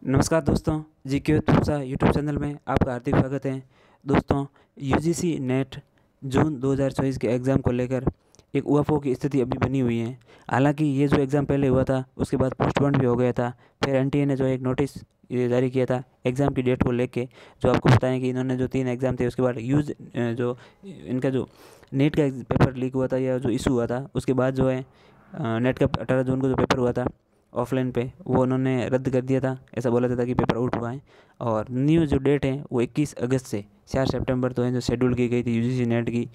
नमस्कार दोस्तों, जीके तुलसा YouTube channel में आपका हार्दिक स्वागत है। दोस्तों, यूजीसी नेट जून 2024 के एग्ज़ाम को लेकर एक उहापोह की स्थिति अभी बनी हुई है। हालांकि ये जो एग्ज़ाम पहले हुआ था उसके बाद पोस्टपोन भी हो गया था। फिर एनटीए ने जो एक नोटिस ये जारी किया था एग्ज़ाम की डेट को लेके, जो आपको बताएं कि इन्होंने जो 3 एग्ज़ाम थे उसके बाद जो इनका जो नेट का पेपर लीक हुआ था या जो इशू हुआ था उसके बाद जो है नेट का 18 जून को जो पेपर हुआ था ऑफलाइन पे वो उन्होंने रद्द कर दिया था। ऐसा बोला जाता कि पेपर आउट हुआ है और न्यू जो डेट है वो 21 अगस्त से 4 सितंबर तो है जो शेड्यूल की गई थी यूजीसी नेट की।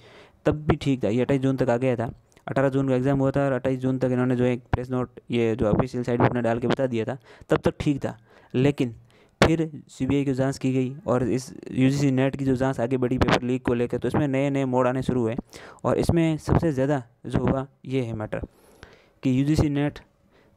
तब भी ठीक था, ये 28 जून तक आ गया था। 18 जून का एग्ज़ाम हुआ था और 28 जून तक इन्होंने जो एक प्रेस नोट ये जो ऑफिशियल साइट पर अपने डाल के बता दिया था, तब तक ठीक था। लेकिन फिर सीबीआई की जांच की गई और इस यूजीसी नेट की जो जांच आगे बढ़ी पेपर लीक को लेकर, तो इसमें नए नए मोड़ आने शुरू हुए। और इसमें सबसे ज़्यादा जो हुआ ये है मैटर कि यूजीसी नेट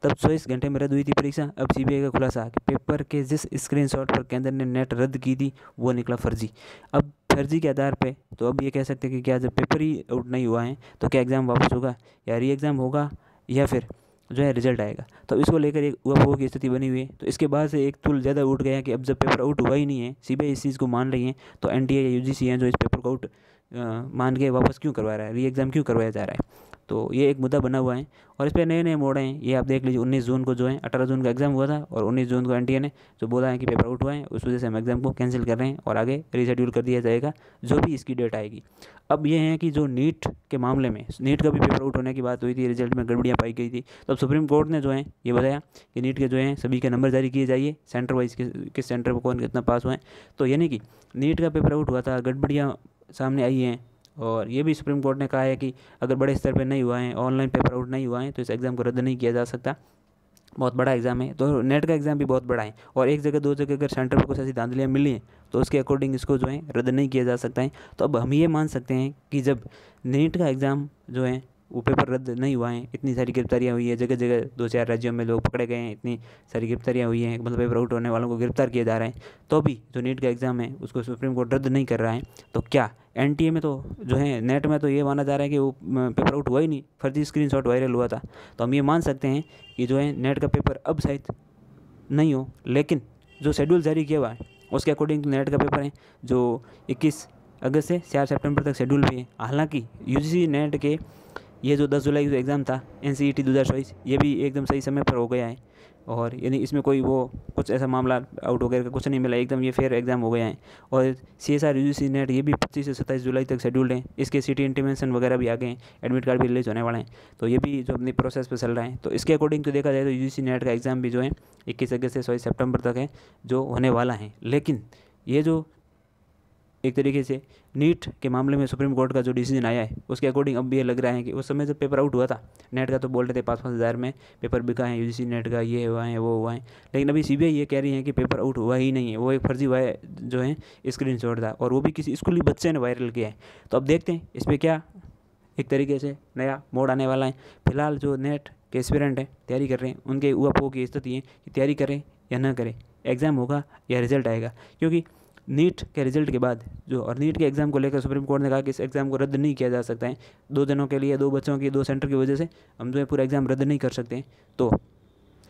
तब 24 घंटे में रद्द हुई थी परीक्षा। अब सीबीआई का खुलासा कि पेपर के जिस स्क्रीनशॉट पर केंद्र ने नेट रद्द की थी वो निकला फर्जी। अब फर्जी के आधार पे तो अब ये कह सकते हैं कि क्या जब पेपर ही आउट नहीं हुआ है तो क्या एग्ज़ाम वापस होगा या री एग्ज़ाम होगा या फिर जो है रिजल्ट आएगा। तो इसको लेकर एक उहापोह की स्थिति बनी हुई है। तो इसके बाद से एक तुल ज़्यादा उठ गया कि अब जब पेपर आउट हुआ ही नहीं है, सीबीआई इस चीज़ को मान रही है, तो एनटीए या यूजीसी हैं जो इस पेपर को आउट मान के वापस क्यों करवा रहा है, री एग्ज़ाम क्यों करवाया जा रहा है। तो ये एक मुद्दा बना हुआ है और इस पर नए नए मोड़ हैं। ये आप देख लीजिए, 19 जून को जो है 18 जून का एग्ज़ाम हुआ था और 19 जून को एनटीए ने जो बोला है कि पेपर आउट हुआ है, उस वजह से हम एग्ज़ाम को कैंसिल कर रहे हैं और आगे रीशेड्यूल कर दिया जाएगा जो भी इसकी डेट आएगी। अब ये है कि जो नीट के मामले में, नीट का भी पेपर आउट होने की बात हुई थी, रिजल्ट में गड़बड़ियाँ पाई गई थी। तो अब सुप्रीम कोर्ट ने जो है ये बताया कि नीट के जो है सभी के नंबर जारी किए जाइए, सेंटर वाइज किस सेंटर पर कौन कितना पास हुआ है। तो यानी कि नीट का पेपर आउट हुआ था, गड़बड़ियाँ सामने आई हैं और ये भी सुप्रीम कोर्ट ने कहा है कि अगर बड़े स्तर पे नहीं हुआ है, ऑनलाइन पेपर आउट नहीं हुआ है, तो इस एग्ज़ाम को रद्द नहीं किया जा सकता। बहुत बड़ा एग्ज़ाम है, तो नेट का एग्ज़ाम भी बहुत बड़ा है और एक जगह दो जगह अगर सेंटर पर कुछ ऐसी धांधलियाँ मिली हैं तो उसके अकॉर्डिंग इसको जो है रद्द नहीं किया जा सकता है। तो अब हम ये मान सकते हैं कि जब नीट का एग्ज़ाम जो है वो पेपर रद्द नहीं हुआ है, इतनी सारी गिरफ्तारियाँ हुई है, जगह जगह 2-4 राज्यों में लोग पकड़े गए हैं, इतनी सारी गिरफ्तारियाँ हुई हैं, मतलब पेपर आउट होने वालों को गिरफ्तार किया जा रहा है, तो भी जो नीट का एग्ज़ाम है उसको सुप्रीम कोर्ट रद्द नहीं कर रहा है। तो क्या एनटीए में तो जो है नेट में तो ये माना जा रहा है कि वो पेपर आउट हुआ ही नहीं, फर्जी स्क्रीनशॉट वायरल हुआ था। तो हम ये मान सकते हैं कि जो है नेट का पेपर अब शायद नहीं हो, लेकिन जो शेड्यूल जारी किया हुआ है उसके अकॉर्डिंग तो नेट का पेपर है जो 21 अगस्त से 4 सितंबर तक शेड्यूल भी है। हालांकि यूजीसी नेट के ये जो 10 जुलाई का एग्ज़ाम था एनसीईटी 2024, ये भी एकदम सही समय पर हो गया है और यानी इसमें कोई वो कुछ ऐसा मामला आउट वगैरह का कुछ नहीं मिला, एकदम ये फेयर एग्ज़ाम हो गया है। और सीएसआर यूजीसी नेट ये भी 25 से 27 जुलाई तक शेड्यूल्ड है। इसके सिटी इंटीमेशन वगैरह भी आ गए हैं, एडमिट कार्ड भी रिलीज होने वाले हैं, तो ये भी जो अपनी प्रोसेस पर चल रहा है। तो इसके अकॉर्डिंग तो देखा जाए तो यूजीसी नेट का एग्ज़ाम भी जो है 21 अगस्त से 24 सितंबर तक है जो होने वाला है। लेकिन ये जो एक तरीके से नीट के मामले में सुप्रीम कोर्ट का जो डिसीजन आया है उसके अकॉर्डिंग अब ये लग रहा है कि उस समय जब पेपर आउट हुआ था नेट का तो बोल रहे थे 5-5 हज़ार में पेपर बिका है यूजीसी नेट का, ये हुआ है वो हुआ है। लेकिन अभी सीबीआई ये कह रही है कि पेपर आउट हुआ ही नहीं है, वो एक फर्जी हुआ है जो है स्क्रीनशॉट था और वो भी किसी स्कूली बच्चे ने वायरल किया है। तो अब देखते हैं इस पर क्या एक तरीके से नया मोड़ आने वाला है। फिलहाल जो नेट के एस्पिरेंट हैं तैयारी कर रहे हैं, उनके उहापोह की स्थिति है कि तैयारी करें या ना करें, एग्ज़ाम होगा या रिजल्ट आएगा। क्योंकि नीट के रिजल्ट के बाद जो और नीट के एग्ज़ाम को लेकर सुप्रीम कोर्ट ने कहा कि इस एग्ज़ाम को रद्द नहीं किया जा सकता है। 2 जनों के लिए 2 बच्चों की 2 सेंटर की वजह से हम जो है पूरा एग्ज़ाम रद्द नहीं कर सकते। तो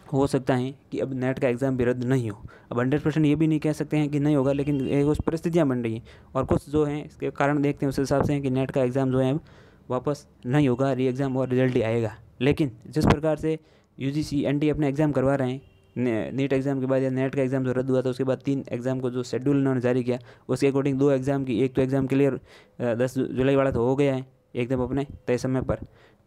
हो सकता है कि अब नेट का एग्ज़ाम भी रद्द नहीं हो। अब 100% ये भी नहीं कह सकते हैं कि नहीं होगा, लेकिन एक उस परिस्थितियाँ बन रही हैं और कुछ जो हैं इसके कारण देखते हैं उस हिसाब से कि नेट का एग्ज़ाम जो है अब वापस नहीं होगा, री एग्ज़ाम और रिजल्ट ही आएगा। लेकिन जिस प्रकार से यूजीसी एनटीए अपने एग्ज़ाम करवा रहे हैं, नीट एग्ज़ाम के बाद या नेट का एग्ज़ाम जो रद्द हुआ था उसके बाद 3 एग्ज़ाम को जो शेड्यूल उन्होंने जारी किया उसके अकॉर्डिंग 2 एग्ज़ाम की, एक तो एग्ज़ाम क्लियर 10 जुलाई वाला तो हो गया है एकदम अपने तय समय पर,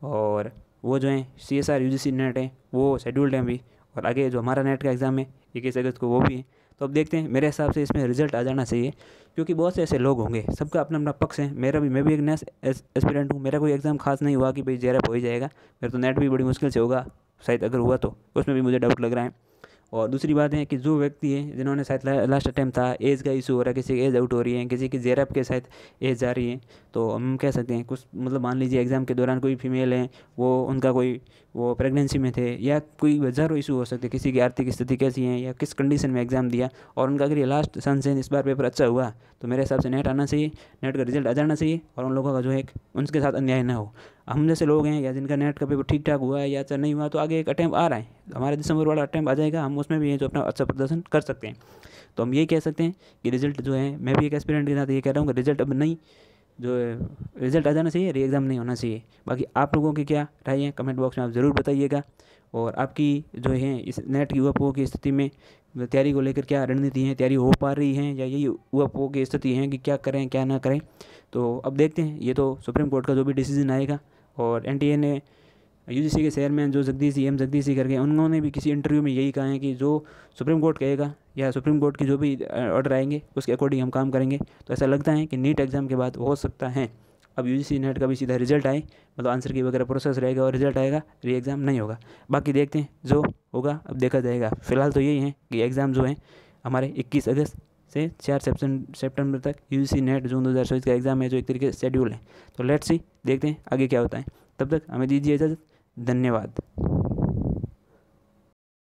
और वो जो है सीएसआर यूजीसी नेट है वो शेड्यूल्ड है अभी, और आगे जो हमारा नेट का एग्ज़ाम है 21 अगस्त को वो भी है। तो अब देखते हैं, मेरे हिसाब से इसमें रिजल्ट आ जाना चाहिए क्योंकि बहुत से ऐसे लोग होंगे, सबका अपना अपना पक्ष है। मैं भी एक नया एस्पिरेंट हूँ, मेरा कोई एग्ज़ाम खास नहीं हुआ कि भाई जेआरएफ हो ही जाएगा, मेरा तो नेट भी बड़ी मुश्किल से होगा शायद, अगर हुआ तो उसमें भी मुझे डाउट लग रहा है। और दूसरी बात है कि जो व्यक्ति है जिन्होंने शायद लास्ट अटैम्प्ट था, एज का इशू हो रहा है, किसी की एज आउट हो रही है, किसी की जेआरएफ के शायद एज जा रही है, तो हम कह सकते हैं कुछ मतलब मान लीजिए एग्ज़ाम के दौरान कोई फीमेल है, वो उनका कोई वो प्रेगनेंसी में थे या कोई हज़ारों इशू हो सकते हैं, किसी की आर्थिक स्थिति कैसी है या किस कंडीशन में एग्ज़ाम दिया, और उनका अगर ये लास्ट चांस है इस बार पेपर अच्छा हुआ तो मेरे हिसाब से नेट आना चाहिए, नेट का रिजल्ट आ जाना चाहिए और उन लोगों का जो है उनके साथ अन्याय ना हो। हम जैसे लोग हैं या जिनका नेट का पेपर ठीक ठाक हुआ है या अच्छा नहीं हुआ, तो आगे एक अटैम्प्ट आ रहा है, हमारा दिसंबर वाला अटैम्प्ट आ जाएगा, हम उसमें भी हैं जो अपना अच्छा प्रदर्शन कर सकते हैं। तो हम यही कह सकते हैं कि रिजल्ट जो है, मैं भी एक एस्पिरेंट के साथ ये कह रहा हूँ कि रिजल्ट अब नहीं, जो है रिजल्ट आ जाना चाहिए, री एग्ज़ाम नहीं होना चाहिए। बाकी आप लोगों की क्या राय है कमेंट बॉक्स में आप ज़रूर बताइएगा। और आपकी जो है इस नेट की यूएफओ की स्थिति में तैयारी को लेकर क्या रणनीति है, तैयारी हो पा रही है या यही यूएफओ की स्थिति है कि क्या करें क्या ना करें। तो अब देखते हैं, ये तो सुप्रीम कोर्ट का जो भी डिसीजन आएगा। और एनटीए ने यूजीसी के चेयरमैन जो जगदीश करके, उन्होंने भी किसी इंटरव्यू में यही कहा है कि जो सुप्रीम कोर्ट कहेगा या सुप्रीम कोर्ट की जो भी ऑर्डर आएंगे उसके अकॉर्डिंग हम काम करेंगे। तो ऐसा लगता है कि नीट एग्ज़ाम के बाद हो सकता है अब यूजीसी नेट का भी सीधा रिजल्ट आए, मतलब आंसर की वगैरह प्रोसेस रहेगा और रिजल्ट आएगा, री एग्ज़ाम नहीं होगा। बाकी देखते हैं जो होगा अब देखा जाएगा। फिलहाल तो यही है कि एग्ज़ाम जो है हमारे 21 अगस्त से 4 सितंबर तक यूजीसी नेट जून 2024 का एग्ज़ाम है, जो एक तरीके से शेड्यूल है। तो लेट्स सी, देखते हैं आगे क्या होता है। तब तक हमें दीजिए इजाज़त। धन्यवाद।